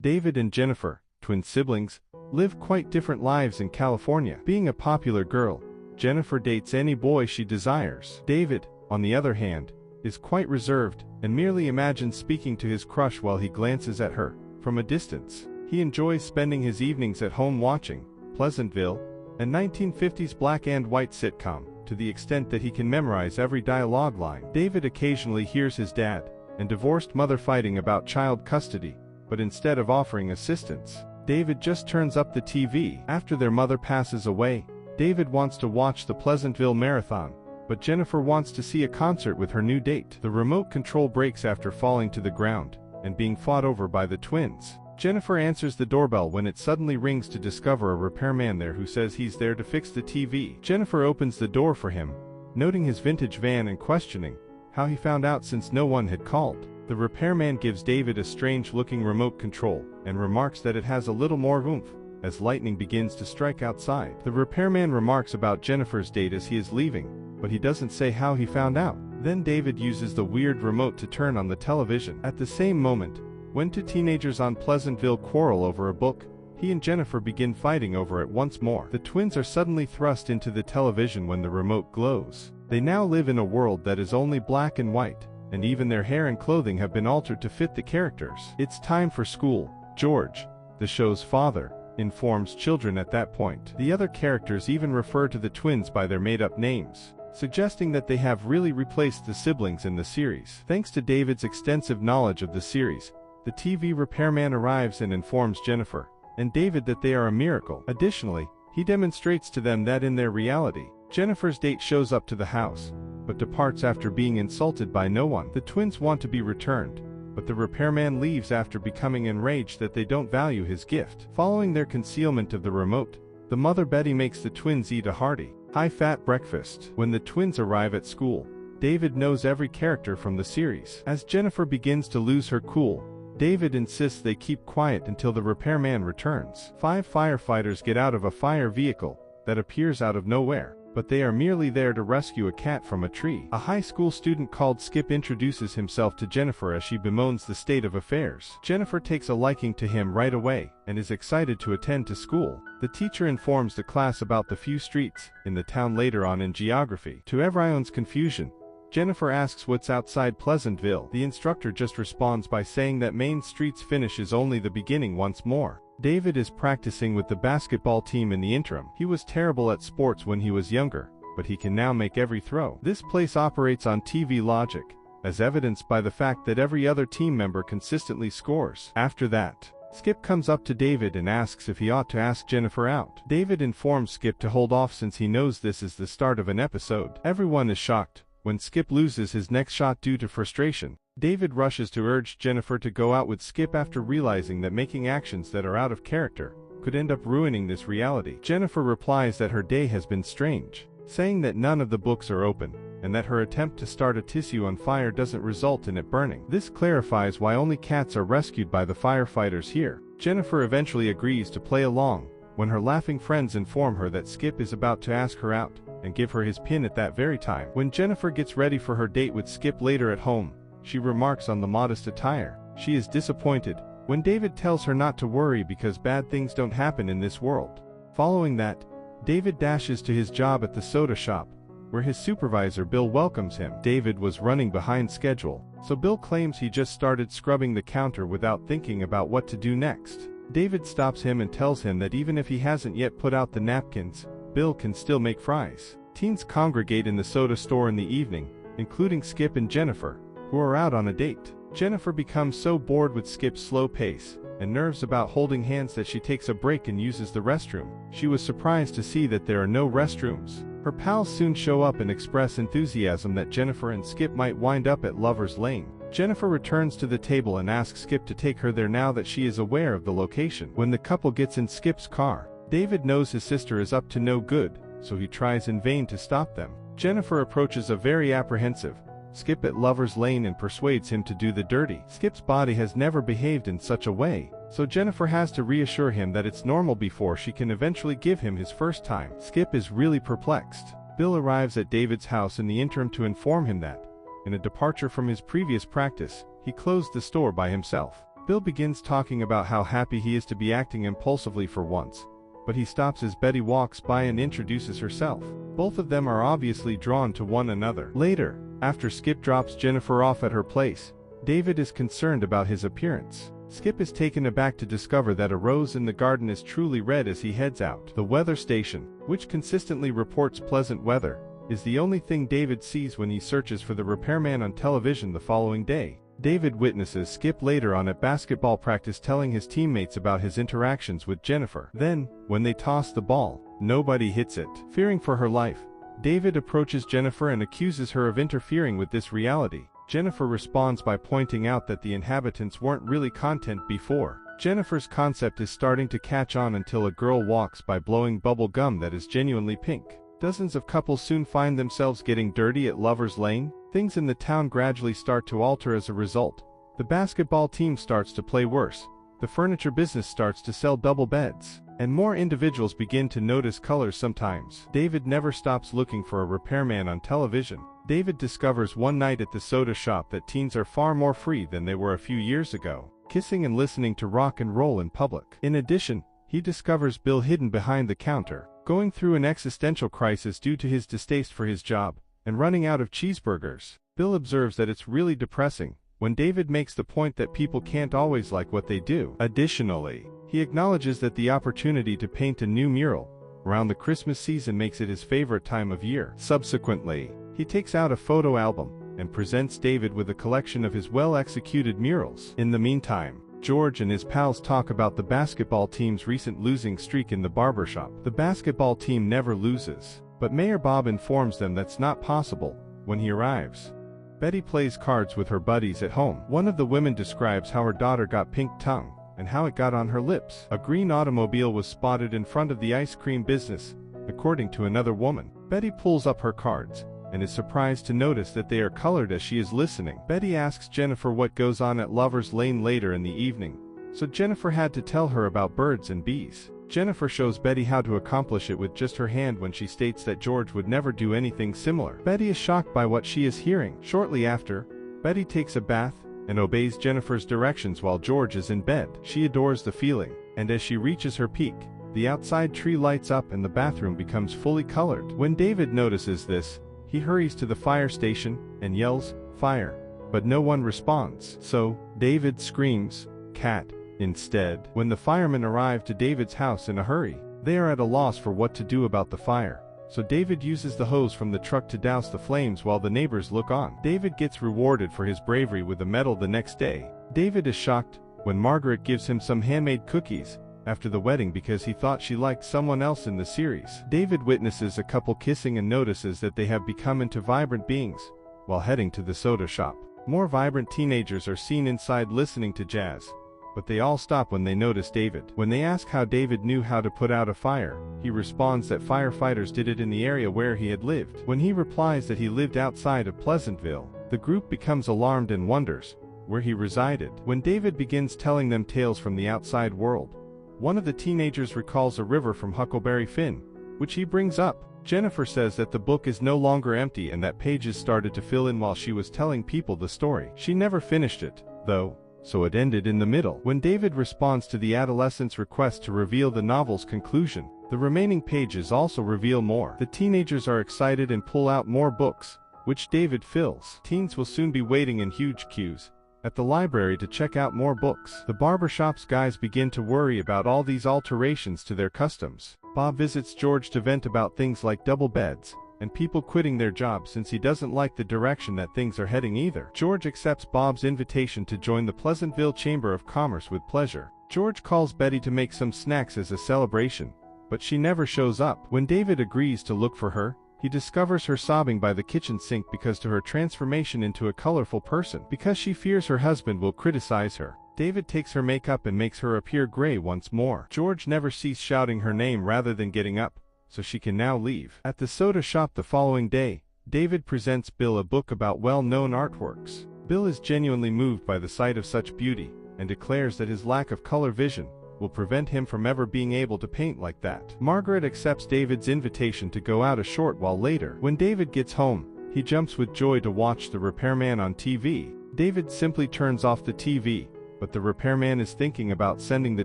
David and Jennifer, twin siblings, live quite different lives in California. Being a popular girl, Jennifer dates any boy she desires. David, on the other hand, is quite reserved and merely imagines speaking to his crush while he glances at her from a distance. He enjoys spending his evenings at home watching Pleasantville, a 1950s black and white sitcom, to the extent that he can memorize every dialogue line. David occasionally hears his dad and divorced mother fighting about child custody, but instead of offering assistance, David just turns up the TV. After their mother passes away, David wants to watch the Pleasantville Marathon, but Jennifer wants to see a concert with her new date. The remote control breaks after falling to the ground and being fought over by the twins. Jennifer answers the doorbell when it suddenly rings to discover a repairman there who says he's there to fix the TV. Jennifer opens the door for him, noting his vintage van and questioning how he found out since no one had called. The repairman gives David a strange-looking remote control and remarks that it has a little more oomph as lightning begins to strike outside. The repairman remarks about Jennifer's date as he is leaving, but he doesn't say how he found out. Then David uses the weird remote to turn on the television. At the same moment, when two teenagers on Pleasantville quarrel over a book, he and Jennifer begin fighting over it once more. The twins are suddenly thrust into the television when the remote glows. They now live in a world that is only black and white, and even their hair and clothing have been altered to fit the characters. It's time for school, George, the show's father, informs children at that point. The other characters even refer to the twins by their made-up names, suggesting that they have really replaced the siblings in the series. Thanks to David's extensive knowledge of the series, the TV repairman arrives and informs Jennifer and David that they are a miracle. Additionally, he demonstrates to them that in their reality, Jennifer's date shows up to the house, but departs after being insulted by no one. The twins want to be returned, but the repairman leaves after becoming enraged that they don't value his gift. Following their concealment of the remote, the mother Betty makes the twins eat a hearty, high-fat breakfast. When the twins arrive at school, David knows every character from the series. As Jennifer begins to lose her cool, David insists they keep quiet until the repairman returns. 5 firefighters get out of a fire vehicle that appears out of nowhere, but they are merely there to rescue a cat from a tree. A high school student called Skip introduces himself to Jennifer as she bemoans the state of affairs. Jennifer takes a liking to him right away and is excited to attend to school. The teacher informs the class about the few streets in the town later on in geography. To everyone's confusion, Jennifer asks what's outside Pleasantville. The instructor just responds by saying that Main Street's finish is only the beginning once more. David is practicing with the basketball team in the interim. He was terrible at sports when he was younger, but he can now make every throw. This place operates on TV logic, as evidenced by the fact that every other team member consistently scores. After that, Skip comes up to David and asks if he ought to ask Jennifer out. David informs Skip to hold off since he knows this is the start of an episode. Everyone is shocked when Skip loses his next shot due to frustration. David rushes to urge Jennifer to go out with Skip after realizing that making actions that are out of character could end up ruining this reality. Jennifer replies that her day has been strange, saying that none of the books are open, and that her attempt to start a tissue on fire doesn't result in it burning. This clarifies why only cats are rescued by the firefighters here. Jennifer eventually agrees to play along, when her laughing friends inform her that Skip is about to ask her out and give her his pin at that very time. When Jennifer gets ready for her date with Skip later at home, she remarks on the modest attire. She is disappointed when David tells her not to worry because bad things don't happen in this world. Following that, David dashes to his job at the soda shop, where his supervisor Bill welcomes him. David was running behind schedule, so Bill claims he just started scrubbing the counter without thinking about what to do next. David stops him and tells him that even if he hasn't yet put out the napkins, Bill can still make fries. Teens congregate in the soda store in the evening, including Skip and Jennifer, who are out on a date. Jennifer becomes so bored with Skip's slow pace and nerves about holding hands that she takes a break and uses the restroom. She was surprised to see that there are no restrooms. Her pals soon show up and express enthusiasm that Jennifer and Skip might wind up at Lover's Lane. Jennifer returns to the table and asks Skip to take her there now that she is aware of the location. When the couple gets in Skip's car, David knows his sister is up to no good, so he tries in vain to stop them. Jennifer approaches a very apprehensive Skip at Lover's Lane and persuades him to do the dirty. Skip's body has never behaved in such a way, so Jennifer has to reassure him that it's normal before she can eventually give him his first time. Skip is really perplexed. Bill arrives at David's house in the interim to inform him that, in a departure from his previous practice, he closed the store by himself. Bill begins talking about how happy he is to be acting impulsively for once, but he stops as Betty walks by and introduces herself. Both of them are obviously drawn to one another. Later, after Skip drops Jennifer off at her place, David is concerned about his appearance. Skip is taken aback to discover that a rose in the garden is truly red as he heads out. The weather station, which consistently reports pleasant weather, is the only thing David sees when he searches for the repairman on television the following day. David witnesses Skip later on at basketball practice telling his teammates about his interactions with Jennifer. Then, when they toss the ball, nobody hits it. Fearing for her life, David approaches Jennifer and accuses her of interfering with this reality. Jennifer responds by pointing out that the inhabitants weren't really content before. Jennifer's concept is starting to catch on until a girl walks by blowing bubble gum that is genuinely pink. Dozens of couples soon find themselves getting dirty at Lover's Lane. Things in the town gradually start to alter as a result. The basketball team starts to play worse. The furniture business starts to sell double beds. And more individuals begin to notice colors sometimes. David never stops looking for a repairman on television. David discovers one night at the soda shop that teens are far more free than they were a few years ago, kissing and listening to rock and roll in public. In addition, he discovers Bill hidden behind the counter, going through an existential crisis due to his distaste for his job, and running out of cheeseburgers. Bill observes that it's really depressing when David makes the point that people can't always like what they do. Additionally, he acknowledges that the opportunity to paint a new mural around the Christmas season makes it his favorite time of year. Subsequently, he takes out a photo album and presents David with a collection of his well-executed murals. In the meantime, George and his pals talk about the basketball team's recent losing streak in the barbershop. The basketball team never loses, but Mayor Bob informs them that's not possible when he arrives. Betty plays cards with her buddies at home. One of the women describes how her daughter got pink tongue and how it got on her lips. A green automobile was spotted in front of the ice cream business, according to another woman. Betty pulls up her cards and is surprised to notice that they are colored as she is listening. Betty asks Jennifer what goes on at Lover's Lane later in the evening, so Jennifer had to tell her about birds and bees. Jennifer shows Betty how to accomplish it with just her hand when she states that George would never do anything similar. Betty is shocked by what she is hearing. Shortly after, Betty takes a bath and obeys Jennifer's directions while George is in bed. She adores the feeling, and as she reaches her peak, the outside tree lights up and the bathroom becomes fully colored. When David notices this, he hurries to the fire station and yells, "Fire!" but no one responds. So, David screams, "Cat!" instead. When the firemen arrive to David's house in a hurry, they are at a loss for what to do about the fire. So David uses the hose from the truck to douse the flames while the neighbors look on. David gets rewarded for his bravery with a medal the next day. David is shocked when Margaret gives him some handmade cookies after the wedding because he thought she liked someone else in the series. David witnesses a couple kissing and notices that they have become into vibrant beings while heading to the soda shop. More vibrant teenagers are seen inside listening to jazz, but they all stop when they notice David. When they ask how David knew how to put out a fire, he responds that firefighters did it in the area where he had lived. When he replies that he lived outside of Pleasantville, the group becomes alarmed and wonders where he resided. When David begins telling them tales from the outside world, one of the teenagers recalls a river from Huckleberry Finn, which he brings up. Jennifer says that the book is no longer empty and that pages started to fill in while she was telling people the story. She never finished it, though, so it ended in the middle. When David responds to the adolescent's request to reveal the novel's conclusion, the remaining pages also reveal more. The teenagers are excited and pull out more books, which David fills. Teens will soon be waiting in huge queues at the library to check out more books. The barbershop's guys begin to worry about all these alterations to their customs. Bob visits George to vent about things like double beds and people quitting their jobs since he doesn't like the direction that things are heading either. George accepts Bob's invitation to join the Pleasantville Chamber of Commerce with pleasure. George calls Betty to make some snacks as a celebration, but she never shows up. When David agrees to look for her, he discovers her sobbing by the kitchen sink because to her transformation into a colorful person. Because she fears her husband will criticize her, David takes her makeup and makes her appear gray once more. George never ceases shouting her name rather than getting up, so she can now leave. At the soda shop the following day, David presents Bill a book about well-known artworks. Bill is genuinely moved by the sight of such beauty, and declares that his lack of color vision will prevent him from ever being able to paint like that. Margaret accepts David's invitation to go out a short while later. When David gets home, he jumps with joy to watch the repairman on TV. David simply turns off the TV, but the repairman is thinking about sending the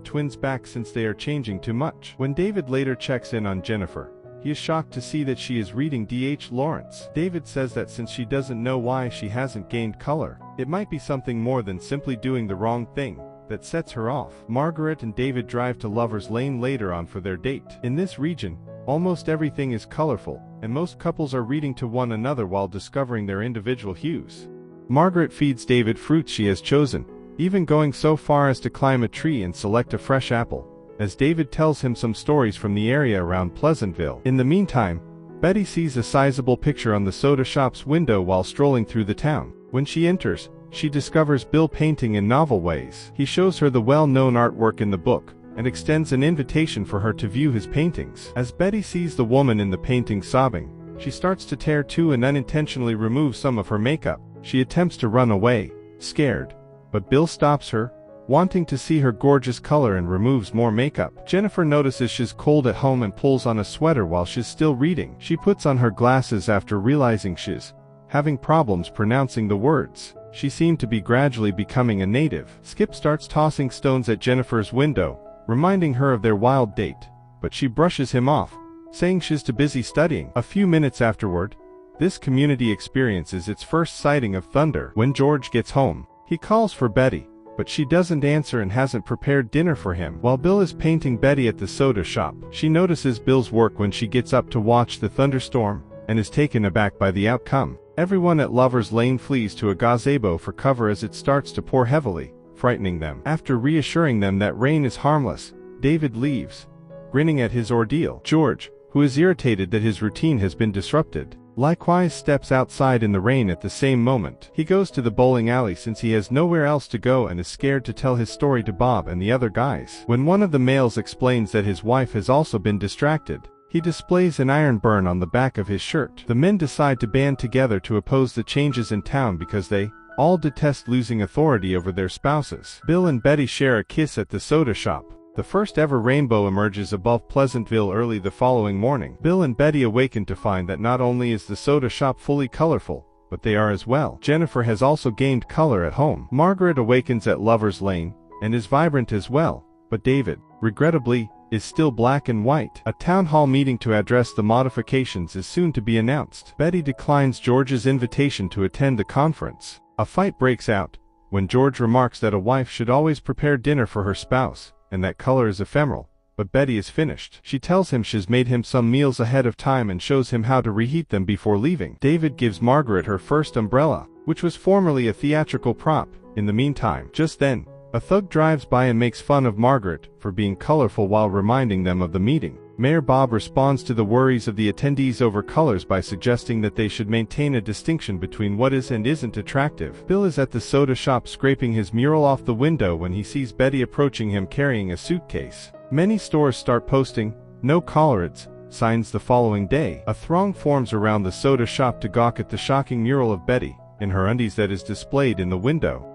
twins back since they are changing too much. When David later checks in on Jennifer, he is shocked to see that she is reading D.H. Lawrence. David says that since she doesn't know why she hasn't gained color, it might be something more than simply doing the wrong thing that sets her off. Margaret and David drive to Lover's Lane later on for their date. In this region, almost everything is colorful, and most couples are reading to one another while discovering their individual hues. Margaret feeds David fruits she has chosen, even going so far as to climb a tree and select a fresh apple, as David tells him some stories from the area around Pleasantville. In the meantime, Betty sees a sizable picture on the soda shop's window while strolling through the town. When she enters, she discovers Bill painting in novel ways. He shows her the well-known artwork in the book, and extends an invitation for her to view his paintings. As Betty sees the woman in the painting sobbing, she starts to tear too and unintentionally removes some of her makeup. She attempts to run away, scared, but Bill stops her, wanting to see her gorgeous color, and removes more makeup. Jennifer notices she's cold at home and pulls on a sweater while she's still reading. She puts on her glasses after realizing she's having problems pronouncing the words. She seemed to be gradually becoming a native. Skip starts tossing stones at Jennifer's window, reminding her of their wild date, but she brushes him off, saying she's too busy studying. A few minutes afterward, this community experiences its first sighting of thunder. When George gets home, he calls for Betty, but she doesn't answer and hasn't prepared dinner for him. While Bill is painting Betty at the soda shop, she notices Bill's work when she gets up to watch the thunderstorm, and is taken aback by the outcome. Everyone at Lover's Lane flees to a gazebo for cover as it starts to pour heavily, frightening them. After reassuring them that rain is harmless, David leaves, grinning at his ordeal. George, who is irritated that his routine has been disrupted, likewise steps outside in the rain at the same moment. He goes to the bowling alley since he has nowhere else to go and is scared to tell his story to Bob and the other guys. When one of the males explains that his wife has also been distracted, he displays an iron burn on the back of his shirt. The men decide to band together to oppose the changes in town because they all detest losing authority over their spouses. Bill and Betty share a kiss at the soda shop. The first ever rainbow emerges above Pleasantville early the following morning. Bill and Betty awaken to find that not only is the soda shop fully colorful, but they are as well. Jennifer has also gained color at home. Margaret awakens at Lover's Lane, and is vibrant as well, but David, regrettably, is still black and white. A town hall meeting to address the modifications is soon to be announced. Betty declines George's invitation to attend the conference. A fight breaks out, when George remarks that a wife should always prepare dinner for her spouse, and that color is ephemeral, but Betty is finished. She tells him she's made him some meals ahead of time and shows him how to reheat them before leaving. David gives Margaret her first umbrella, which was formerly a theatrical prop. In the meantime, just then, a thug drives by and makes fun of Margaret for being colorful while reminding them of the meeting. Mayor Bob responds to the worries of the attendees over colors by suggesting that they should maintain a distinction between what is and isn't attractive. Bill is at the soda shop scraping his mural off the window when he sees Betty approaching him carrying a suitcase. Many stores start posting "No Collareds" signs the following day. A throng forms around the soda shop to gawk at the shocking mural of Betty in her undies that is displayed in the window.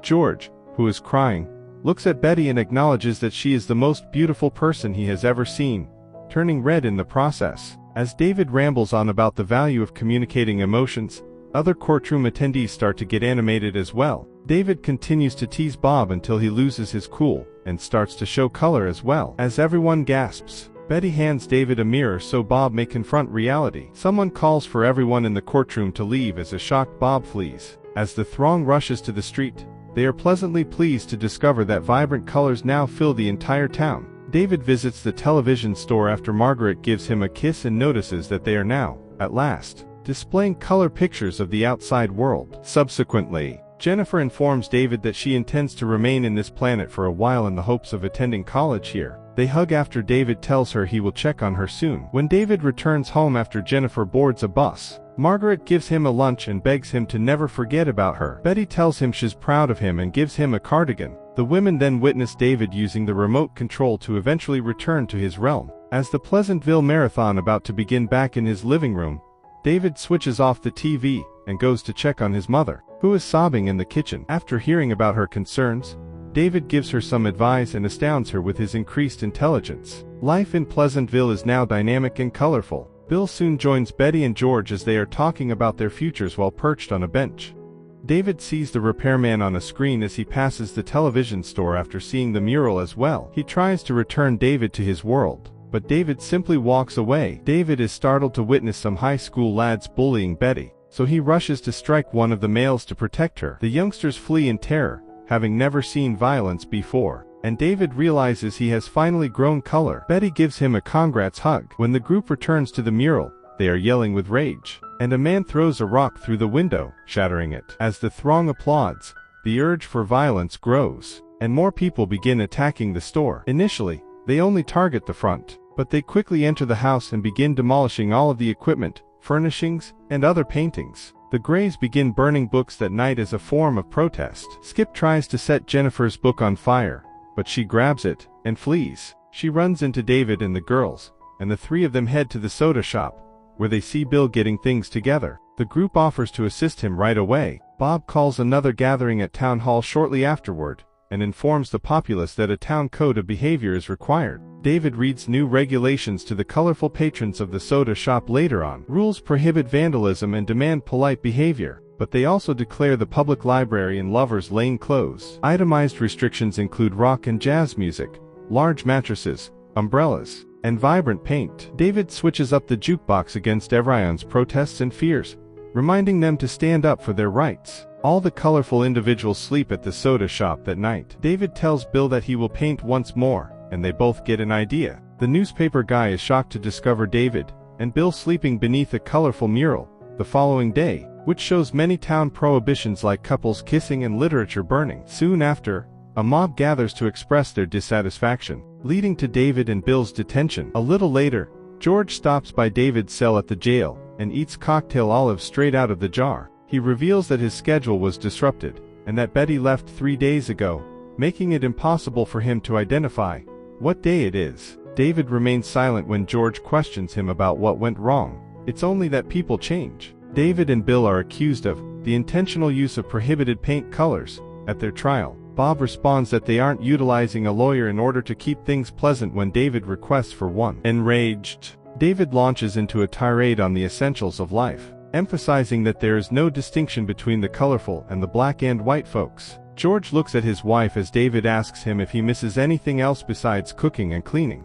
George, who is crying, looks at Betty and acknowledges that she is the most beautiful person he has ever seen, turning red in the process. As David rambles on about the value of communicating emotions, other courtroom attendees start to get animated as well. David continues to tease Bob until he loses his cool, and starts to show color as well. As everyone gasps, Betty hands David a mirror so Bob may confront reality. Someone calls for everyone in the courtroom to leave as a shocked Bob flees. As the throng rushes to the street, they are pleasantly pleased to discover that vibrant colors now fill the entire town. David visits the television store after Margaret gives him a kiss and notices that they are now, at last, displaying color pictures of the outside world. Subsequently, Jennifer informs David that she intends to remain in this planet for a while in the hopes of attending college here. They hug after David tells her he will check on her soon. When David returns home after Jennifer boards a bus, Margaret gives him a lunch and begs him to never forget about her. Betty tells him she's proud of him and gives him a cardigan. The women then witness David using the remote control to eventually return to his realm. As the Pleasantville Marathon about to begin back in his living room, David switches off the TV and goes to check on his mother, who is sobbing in the kitchen. After hearing about her concerns, David gives her some advice and astounds her with his increased intelligence. Life in Pleasantville is now dynamic and colorful. Bill soon joins Betty and George as they are talking about their futures while perched on a bench. David sees the repairman on a screen as he passes the television store after seeing the mural as well. He tries to return David to his world, but David simply walks away. David is startled to witness some high school lads bullying Betty, so he rushes to strike one of the males to protect her. The youngsters flee in terror, having never seen violence before, and David realizes he has finally grown color. Betty gives him a congrats hug. When the group returns to the mural, they are yelling with rage, and a man throws a rock through the window, shattering it. As the throng applauds, the urge for violence grows, and more people begin attacking the store. Initially, they only target the front, but they quickly enter the house and begin demolishing all of the equipment, furnishings, and other paintings. The Greys begin burning books that night as a form of protest. Skip tries to set Jennifer's book on fire, but she grabs it and flees. She runs into David and the girls, and the three of them head to the soda shop, where they see Bill getting things together. The group offers to assist him right away. Bob calls another gathering at town hall shortly afterward, and informs the populace that a town code of behavior is required. David reads new regulations to the colorful patrons of the soda shop later on. Rules prohibit vandalism and demand polite behavior, but they also declare the public library and Lover's Lane closed. Itemized restrictions include rock and jazz music, large mattresses, umbrellas, and vibrant paint. David switches up the jukebox against everyone's protests and fears, reminding them to stand up for their rights. All the colorful individuals sleep at the soda shop that night. David tells Bill that he will paint once more, and they both get an idea. The newspaper guy is shocked to discover David and Bill sleeping beneath a colorful mural the following day, which shows many town prohibitions like couples kissing and literature burning. Soon after, a mob gathers to express their dissatisfaction, leading to David and Bill's detention. A little later, George stops by David's cell at the jail and eats cocktail olives straight out of the jar. He reveals that his schedule was disrupted and that Betty left 3 days ago, making it impossible for him to identify what day it is. David remains silent when George questions him about what went wrong. It's only that people change. David and Bill are accused of the intentional use of prohibited paint colors at their trial. Bob responds that they aren't utilizing a lawyer in order to keep things pleasant when David requests for one. Enraged, David launches into a tirade on the essentials of life, emphasizing that there is no distinction between the colorful and the black and white folks. George looks at his wife as David asks him if he misses anything else besides cooking and cleaning.